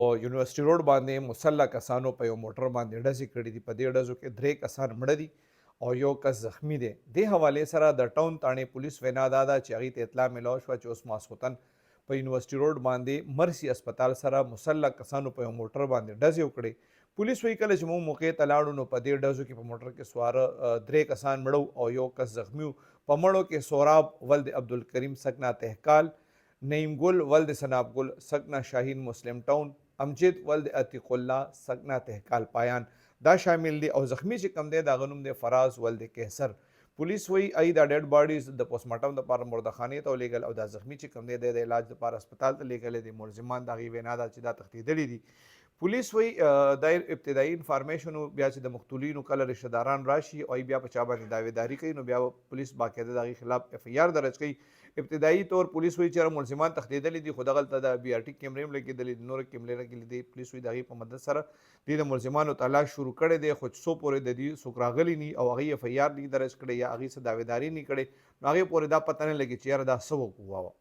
او یونیورسيټي روډ باندې مسلح کسانو په یو موټر باندې ډزې کړې دي. په دې ډزو کې 3 کسان مړه دي او یو کس زخمی دی. دې حوالې سره د ټاون تاڼې پولیس وینا دا ده چې هغې ته اطلاع میلاو شوه چې اوس ماسخوتن په یونیورسيټي روډ باندې مرسي اسپتال سره مسلح کسانو په یو موټر باندې ډزې وکړې. پولیس وایي کله چې موږ موقع ته لاړو نو په دې ډزو کې په موټر کې سواره 3 کسان مړه او یو کس زخمی و. په مړو کې سوراب ولد عبدالکریم سکنا تهکال، نعیم گل ولد سناب گل سکنا شاهین مسلم ټاون، امجد ولد عتیق الله سکنا تهکال پایان دا شامل دي. او زخمی چې کم دی دا غنوم دی فراز ولد کیسر. پولیس وی ای دا ډیډ باډیز د پوسټمارټم لپاره مردخانې ته ولېږل او دا زخمی چې کم دی د علاج لپاره هسپتال ته لېږلی دی. ملزمان د هغې وینا ده چې دا تښتېدلي دي. پولیس وی دا ابتدایي انفارمیشن بیا چې د مقتولینو کله رشته داران راشي او بیا په چا باندې دعویداري کوي نو بیا پولیس باقاعده د هغې خلاف اف ای آر درج کوي. ابتدایي طور پولیس وایي چې ملزمان تښتېدلي دي خو دغلته د بي آر ټي کیمرې هم لګېدلې دي، نورې کیمرې لګېدلې دي. پولیس وایي د هغې په مدد سره دوی د ملزمانو تلاش شروع کړی دی خو څو پورې د دوی څوک راغلي ني او هغې اف ای آر نه درج کړی یا هغې څه دعویداري نه کړې نو هغې پورې دا پته نه لګي چې یاره دا څه وکړو.